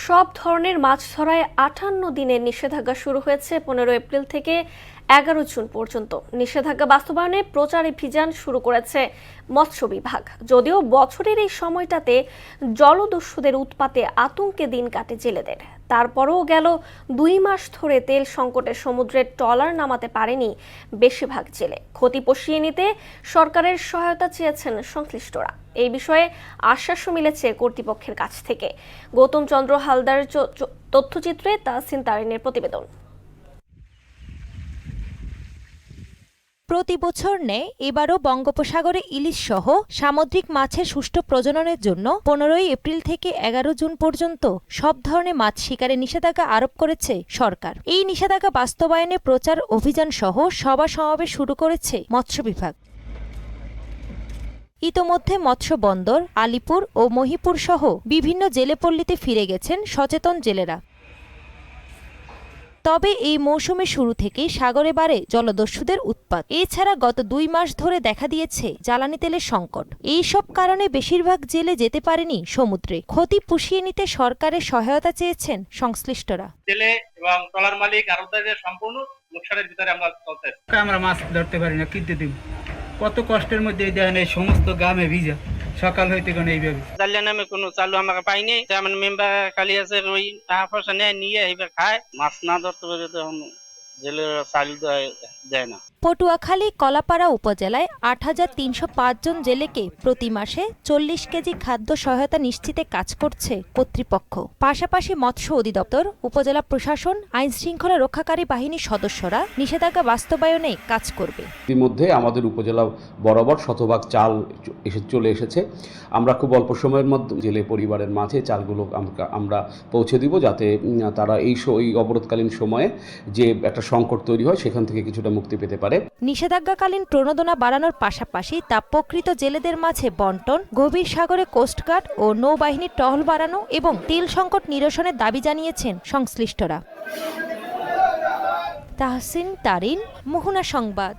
সব ধরনের মাছ ধরায় ৫৮ দিনের নিষেধাজ্ঞা শুরু হয়েছে ১৫ এপ্রিল থেকে ১১ জুন পর্যন্ত। নিষেধাজ্ঞা বাস্তবায়নে প্রচার অভিযান শুরু করেছে মৎস্য বিভাগ। যদিও বছরের এই সময়টাতে জলদস্যুদের উৎপাতে আতঙ্কে দিন কাটে জেলেদের, তারপরও গেল ২ মাস ধরে তেল সংকটে সমুদ্রের ট্রলার নামাতে পারেনি বেশিরভাগ জেলে। ক্ষতি পুষিয়ে নিতে সরকারের সহায়তা চেয়েছেন সংশ্লিষ্টরা। এই বিষয়ে আশ্বাসও মিলেছে কর্তৃপক্ষের কাছ থেকে। গৌতম চন্দ্র হালদার তথ্যচিত্রে তাহসিন তারিনের প্রতিবেদন। প্রতি বছর নেয় এবারও বঙ্গোপসাগরে ইলিশ সহ সামুদ্রিক মাছের সুষ্ঠু প্রজননের জন্য ১৫ এপ্রিল থেকে ১১ জুন পর্যন্ত সব ধরনের মাছ শিকারে নিষেধাজ্ঞা আরোপ করেছে সরকার। এই নিষেধাজ্ঞা বাস্তবায়নে প্রচার অভিযান সহ সভা সমাবেশ শুরু করেছে মৎস্য বিভাগ। ইতোমধ্যে মৎস্য বন্দর, আলিপুর ও মহিপুর সহ বিভিন্ন জেলেপল্লীতে ফিরে গেছেন সচেতন জেলেরা। তবে এই মৌসুমের শুরু থেকেই সাগরে বাড়ে জলদস্যুদের উৎপাত। এছাড়া গত ২ মাস ধরে দেখা দিয়েছে জ্বালানি তেলের সংকট। এই সব কারণে বেশিরভাগ জেলে যেতে পারেনি সমুদ্রে। ক্ষতি পুষিয়ে নিতে সরকারের সহায়তা চেয়েছেন সংশ্লিষ্টরা। জেলে এবং ট্রলার মালিক আড়তদারদের সম্পূর্ণ লোকসানের ভিতরে আমরা চলতেছি। আমরা মাছ ধরতে পারি না, কিনতে দিব কত কষ্টের মধ্যে দেখেন এই সমস্ত গ্রামে ভিজা সকাল হইতে কোনো এইভাবে জালিয়া নামে কোনো চালু আমরা পাইনি। যেমন মেম্বার খালি আছে ওই টাকা পয়সা নিয়ে এইবার খায়। মাছ না ধরতে পারে তো জেলের চাল দেয় না। পটুয়াখালী কলাপাড়া উপজেলায় ৮৩০৫ জন জেলেকে প্রতি মাসে ৪০ কেজি খাদ্য সহায়তা নিশ্চিতে কাজ করছে কর্তৃপক্ষ। পাশাপাশি মৎস্য অধিদপ্তর, উপজেলা প্রশাসন, আইন শৃঙ্খলা রক্ষাকারী বাহিনীর সদস্যরা নিষেধাজ্ঞা বাস্তবায়নে কাজ করবে। ইতিমধ্যে আমাদের উপজেলা বরাবর শতভাগ চাল চলে এসেছে। আমরা খুব অল্প সময়ের মধ্যে জেলে পরিবারের মাঝে চালগুলো আমরা পৌঁছে দিব, যাতে তারা এই অবরোধকালীন সময়ে যে একটা সংকট তৈরি হয় সেখান থেকে কিছুটা মুক্তি পেতে পারে। নিষেধাজ্ঞাকালীন প্রণোদনা বাড়ানোর পাশাপাশি তা প্রকৃত জেলেদের মাঝে বন্টন, গভীর সাগরে কোস্টগার্ড ও নৌবাহিনীর টহল বাড়ানো এবং তেল সংকট নিরসনের দাবি জানিয়েছেন সংশ্লিষ্টরা। তাহসিন তারিন, মোহনা সংবাদ।